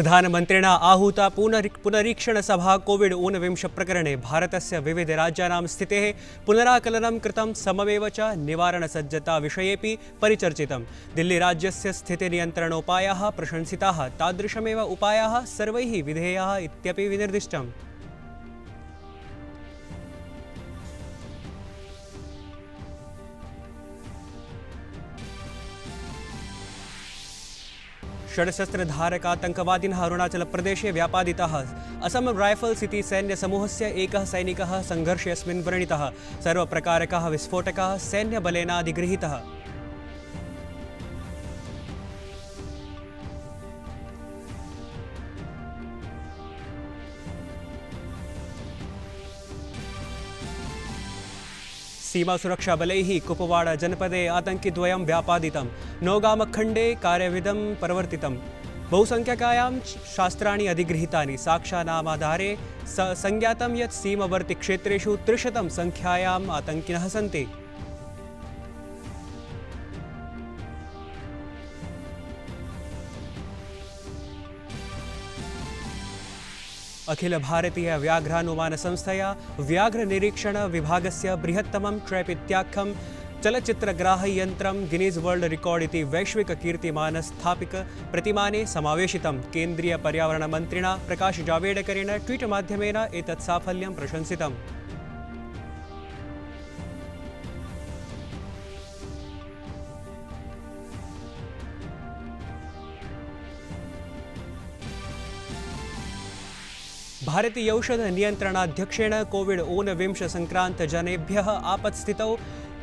प्रधानमन्त्रिणा आहूता पुनरीक्षणसभा कोविड-19 प्रकरणे भारतस्य विविधराज्यानां स्थितेः पुनराकलनं कृतं सममेव च निवारणसज्जताविषयेऽपि परिचर्चितम्। दिल्लीराज्यस्य स्थितिनियन्त्रणोपायाः प्रशंसिताः, तादृशमेव उपायाः सर्वैः विधेयाः इत्यपि विनिर्दिष्टम्। षड्शस्त्रधारकातङ्कवादिनः अरुणाचलप्रदेशे व्यापादिताः। असम राइफल्स् इति सैन्यसमूहस्य एकः सैनिकः सङ्घर्षेऽस्मिन् व्रणितः। सर्वप्रकारकः विस्फोटकः सैन्यबलेन अधिगृहीतः। सीमासुरक्षाबलैः कुपवाड़ा जनपदे आतङ्किद्वयं व्यापादितं। नौगामखण्डे कार्यविधं प्रवर्तितं। बहुसंख्यकायां शास्त्राणि अधिगृहीतानि। साक्ष्यानामाधारे संज्ञातं यत् सीमावर्तिक्षेत्रेषु 300 संख्यायाम् आतङ्किनः सन्ति। अखिल भारतीय व्याघ्रानुमान संस्थया व्याघ्रनिरीक्षण विभागस्य बृहत्तमं ट्रैप इत्याख्यं चलच्चित्रग्राहयन्त्रं गिनीज वर्ल्ड रिकॉर्ड इति वैश्विककीर्तिमानस्थापिक प्रतिमाने समावेशितं। केन्द्रीय पर्यावरणमन्त्रिणा प्रकाश जावडेकरेण ट्वीट माध्यमेन एतत् साफल्यं प्रशंसितम्। भारतीय औषध नियन्त्रणाध्यक्षेण कोविड-19 संक्रान्तजनेभ्यः आपत्स्थितौ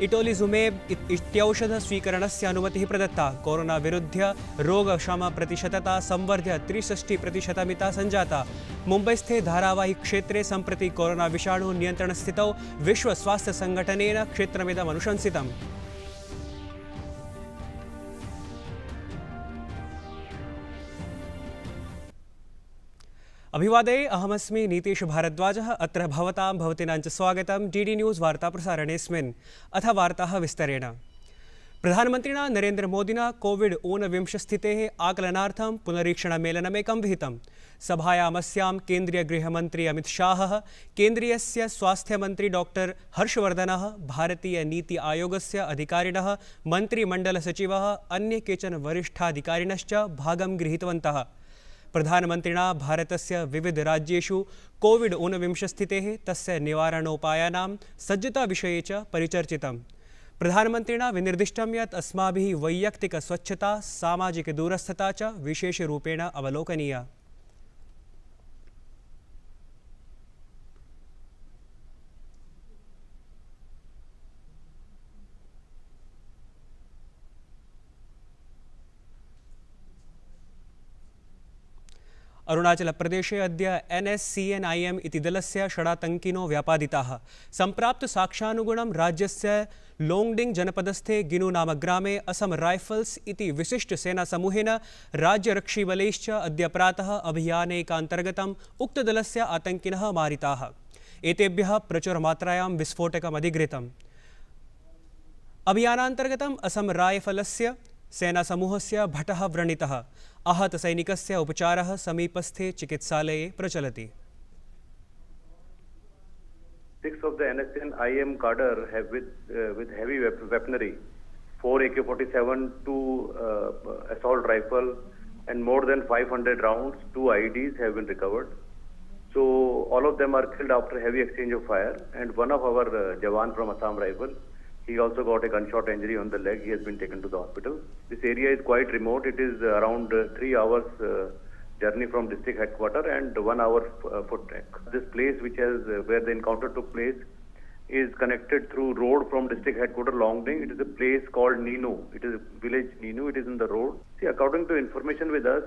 इटोलिजुमेब इत्यौषध स्वीकरणस्य अनुमतिः प्रदत्ता। कोरोना विरुध्य रोगशमप्रतिशतता संवर्ध्य 63% सञ्जाता। मुम्बईस्थे धारावाही क्षेत्रे सम्प्रति कोरोना विषाणु नियन्त्रणस्थितौ विश्व स्वास्थ्य संघटनेन क्षेत्रमिदम् अनुशंसितम्। अभिवादे, अहमस्मि नीतीश भारद्वाजः। अत्र भवतीनां च स्वागतं डीडी न्यूज़ वार्ताप्रसारणेऽस्मिन्। अथ वार्ताः विस्तरेण। प्रधानमन्त्रिणा नरेन्द्रमोदिना कोविड-19 स्थितेः आकलनार्थं पुनरीक्षणमेलनमेकं विहितं। सभायामस्यां केन्द्रीयगृहमन्त्री अमित शाहः, केन्द्रीयस्य स्वास्थ्यमन्त्री डॉक्टर हर्षवर्धनः, भारतीय नीति आयोगस्य अधिकारिणः, मन्त्रिमण्डलसचिवः, अन्ये केचन वरिष्ठाधिकारिणश्च भागं गृहीतवन्तः। प्रधानमन्त्रिणा भारतस्य विविधराज्येषु कोविड-19 स्थितेः तस्य निवारणोपायानां सज्जताविषये च परिचर्चितम्। प्रधानमन्त्रिणा विनिर्दिष्टं यत् अस्माभिः वैयक्तिकस्वच्छता, सामाजिकदूरस्थता च विशेषरूपेण अवलोकनीया। अरुणाचलप्रदेशे अद्य NSCNIM इति दलस्य षडातङ्किनो व्यापादिताः। सम्प्राप्तसाक्ष्यानुगुणं राज्यस्य लोङ्गडिङ्ग जनपदस्थे गिनु नामग्रामे असम राइफल्स् इति विशिष्टसेनासमूहेन राज्यरक्षीबलैश्च अद्य प्रातः अभियानेकान्तर्गतम् उक्तदलस्य आतङ्किनः मारिताः। एतेभ्यः प्रचुरमात्रायां विस्फोटकम् अधिगृहीतम्। अभियानान्तर्गतम् असम राइफलस्य सेनासमूहस्य भटः व्रणितः। आहतसैनिकस्य उपचारः समीपस्थे चिकित्सालये प्रचलति। 6 of the NSCN-IM cadre have with heavy weaponry, 4 AK-47, 2 assault rifle, and more than 500 rounds. 2 IEDs have been recovered. So all of them are killed after heavy exchange of fire. And one of our Jawan from Assam Rifle, he also got a gunshot injury on the leg. He has been taken to the hospital. This area is quite remote. It is around 3 hours journey from district headquarters and 1 hour foot trek. This place, where the encounter took place, is connected through road from district headquarters Longding. It is a place called Ninu. It is a village Ninu. It is in the road. See, according to information with us,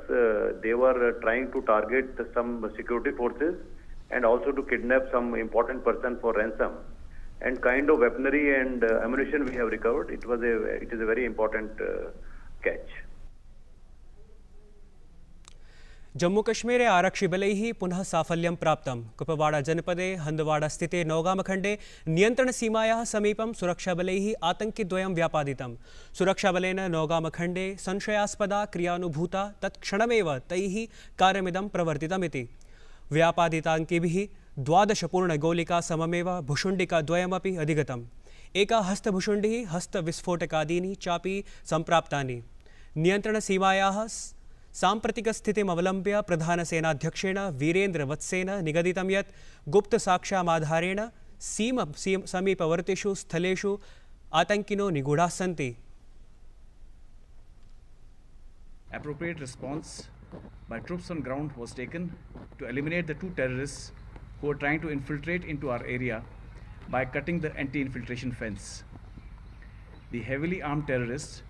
they were trying to target some security forces and also to kidnap some important person for ransom. And kind of weaponry and ammunition we have recovered. It is a very important catch. जम्मूकश्मीरे आरक्षिबलैः पुनः साफल्यं प्राप्तं। कुपवाड़ा जनपदे हंदवाड़ा स्थिते नौगामखण्डे नियन्त्रणसीमायाः समीपं सुरक्षाबलैः आतङ्किद्वयं व्यापादितं। सुरक्षाबलेन नौगामखण्डे संशयास्पदा क्रियानुभूता तत्क्षणमेव तैः कार्यमिदं प्रवर्तितमिति। व्यापादिताङ्किभिः 12 पूर्णगोलिका सममेव भुशुण्डिकाद्वयमपि अधिगतम्। एका हस्तभुशुण्डिः हस्तविस्फोटकादीनि चापि सम्प्राप्तानि। नियन्त्रणसीमायाः साम्प्रतिकस्थितिमवलम्ब्य प्रधानसेनाध्यक्षेण वीरेन्द्र वत्सेन निगदितं यत् गुप्तसाक्ष्यामाधारेण समीपवर्तिषु स्थलेषु आतङ्किनो निगूढाः सन्ति। Appropriate response by troops on ground was taken to eliminate the 2 terrorists who were trying to infiltrate into our area by cutting the anti-infiltration fence. The heavily armed terrorists,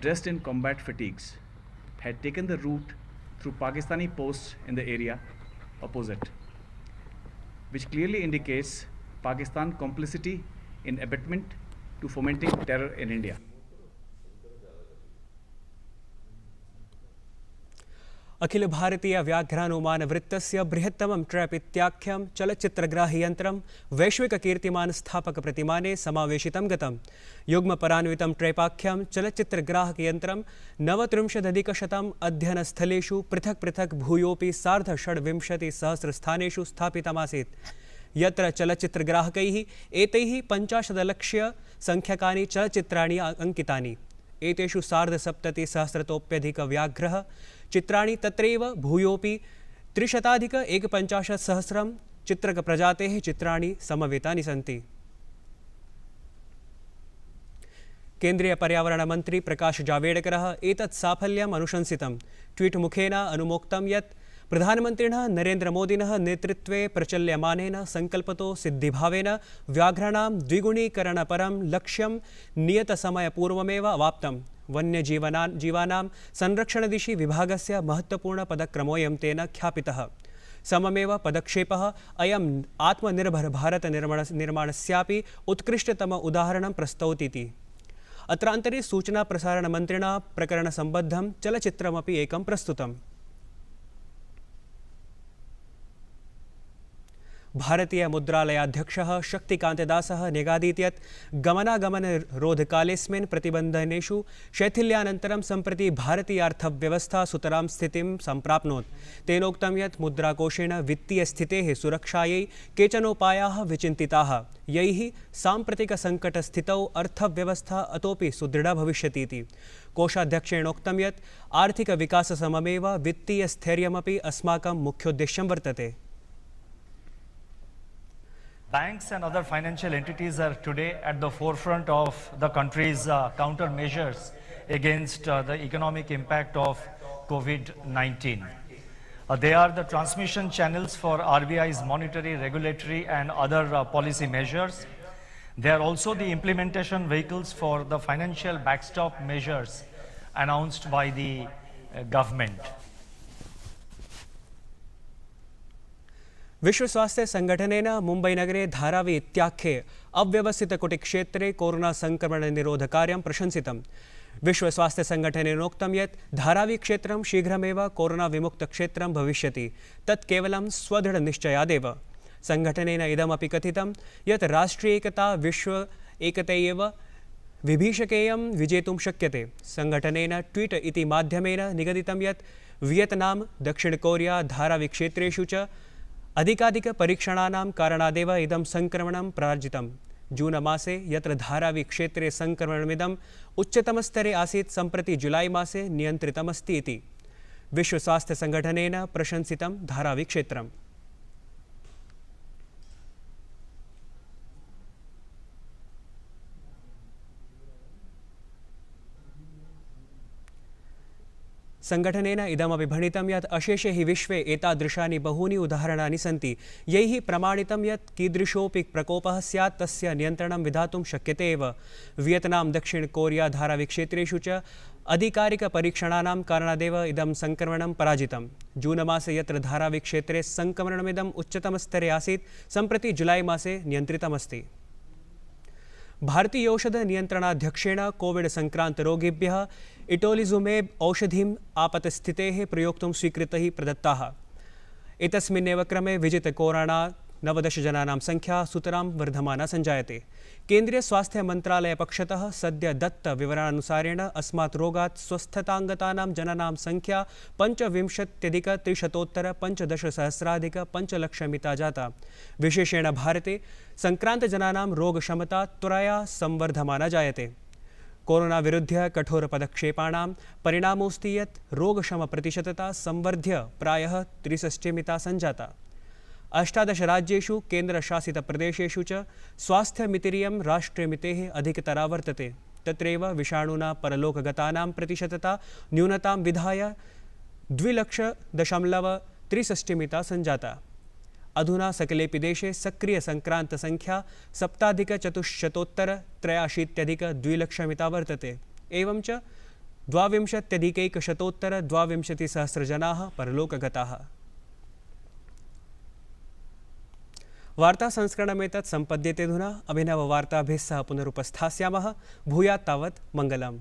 dressed in combat fatigues, had taken the route through Pakistani posts in the area opposite, which clearly indicates Pakistan's complicity in abetment to fomenting terror in India. Akhil Bharatiya व्याघ्रानुमान वृत्तस्य बृहत्तमं trap इत्याख्यं चलच्चित्रग्राह्ययन्त्रं वैश्विककीर्तिमान स्थापक प्रतिमाने समावेशितं गतं। युग्मपरान्वितं ट्रैपाख्यं चलच्चित्रग्राहकयन्त्रं 39,100 अध्ययनस्थलेषु पृथक् पृथक् भूयोऽपि 26,000 स्थानेषु स्थापितमासीत्, यत्र चलच्चित्रग्राहकैः एतैः 50 लक्ष्य संख्यकानि चलच्चित्राणि अंकितानि। एतेषु 70,000 व्याघ्रः चित्राणि तत्रैव भूयोऽपि 350,150 चित्रकप्रजातेः चित्राणि समवेतानि सन्ति। केन्द्रीय पर्यावरण मंत्री प्रकाश जावडेकरः एतत् साफल्यम् अनुशंसितं। ट्वीट मुखेन अनुमोक्तं यत् प्रधानमन्त्रिणः नरेन्द्र मोदिनः नेतृत्वे प्रचल्यमानेन संकल्पतो सिद्धिभावेन व्याघ्राणां द्विगुणीकरणपरं लक्ष्यं नियतसमयपूर्वमेव अवाप्तम्। वन्यजीवानां संरक्षणदिशि विभागस्य महत्त्वपूर्णपदक्रमोऽयं तेन ख्यापितः। सममेव पदक्षेपः अयम् आत्मनिर्भर भारत निर्माणस्यापि उत्कृष्टतम उदाहरणं प्रस्तौतीति। अत्रान्तरे सूचना प्रसारण मन्त्रिणा प्रकरणसम्बद्धं चलच्चित्रमपि एकं प्रस्तुतम्। भारतीय मुद्रालयाध्यक्षः शक्तिकान्तदासः न्यगादीत् यत् गमनागमनरोधकालेऽस्मिन् प्रतिबन्धनेषु शैथिल्यानन्तरं सम्प्रति भारतीयार्थव्यवस्था सुतरां स्थितिं सम्प्राप्नोत्। तेनोक्तं यत् मुद्राकोषेण वित्तीयस्थितेः सुरक्षायै केचनोपायाः विचिन्तिताः, यैः साम्प्रतिकसङ्कटस्थितौ अर्थव्यवस्था अतोपि सुदृढा भविष्यतीति। कोषाध्यक्षेणोक्तं यत् आर्थिकविकाससममेव वित्तीयस्थैर्यमपि अस्माकं मुख्योद्देश्यं वर्तते। Banks and other financial entities are today at the forefront of the country's countermeasures against the economic impact of COVID-19. They are the transmission channels for RBI's monetary, regulatory and other policy measures. They are also the implementation vehicles for the financial backstop measures announced by the government. विश्व स्वास्थ्य संगठनेन मुम्बईनगरे धारावी इत्याख्ये अव्यवस्थितकुटीक्षेत्रे corona संक्रमण निरोधकार्यं प्रशंसितं। विश्व स्वास्थ्य संगठनेनोक्तं यत् धारावी क्षेत्रं शीघ्रमेव corona विमुक्तक्षेत्रं भविष्यति, तत् केवलं स्वदृढनिश्चयादेव। संगठनेन इदमपि कथितं यत् राष्ट्रियैकता विश्व एकतैव विभीषकेयं विजेतुं शक्यते। संगठनेन ट्वीट इति माध्यमेन निगदितं यत् वियतनाम, दक्षिण कोरिया, धारावी क्षेत्रेषु च अधिकाधिकपरीक्षणानां कारणादेव इदं संक्रमणं प्रार्जितं। जून मासे यत्र धारावी क्षेत्रे संक्रमणमिदम् उच्चतमस्तरे आसीत्, सम्प्रति जुलाई मासे नियन्त्रितमस्ति इति। विश्व स्वास्थ्य संगठनेन प्रशंसितं धारावी क्षेत्रम्। संगठनेन इदमपि भणितं यत् अशेषे हि विश्वे एतादृशानि बहूनि उदाहरणानि सन्ति, यैः प्रमाणितं यत् कीदृशोऽपि प्रकोपः स्यात् तस्य नियन्त्रणं विधातुं शक्यते एव। वियतनाम, दक्षिण कोरिया, धारावी क्षेत्रेषु च अधिकारिकपरीक्षणानां कारणादेव इदं संक्रमणं पराजितं। जून मासे यत्र धारावी क्षेत्रे संक्रमणमिदम् उच्चतमस्तरे आसीत्, सम्प्रति जुलाई मासे नियन्त्रितमस्ति। भारतीय औषध नियन्त्रणाध्यक्षेण कोविड संक्रान्तरोगिभ्यः इटोलिजुमेब औषधिम् आपतस्थितेः प्रयोक्तुं स्वीकृतिः प्रदत्ताः। एतस्मिन्नेव क्रमे विजित कोरोना 19 जनानां संख्या सुतरां वर्धमाना संजायते। केन्द्रीय स्वास्थ्य मंत्रालय पक्षतः सद्य दत्त विवरणानुसारेण अस्मात् रोगात् स्वस्थताङ्गतानां जनानां संख्या 25,315,15,000,5 लक्षमिता विशेषेण भारते संक्रान्तजनानां रोगक्षमता त्वरया संवर्धमाना जायते। कोरोना विरुद्ध्य कठोरपदक्षेपाणां परिणामोऽस्ति यत् रोगक्षमप्रतिशतता संवर्ध्य प्रायः 63 संजाता। 18 राज्येषु केन्द्रशासितप्रदेशेषु च स्वास्थ्यमितिरियं राष्ट्रीयमितेः अधिकतरा वर्तते। तत्रैव विषाणुना परलोकगतानां प्रतिशतता न्यूनतां विधाय 2,63 संजाता। अधुना सकलेपि देशे सक्रियसंक्रान्तसंख्या 7,483,200,000 वर्तते। एवं च 22,122,000 जनाः परलोकगताः। वार्ता संस्करणमेतत् सम्पद्यते। अधुना अभिनववार्ताभिः सह पुनरुपस्थास्यामः। भूयात् तावत् मङ्गलम्।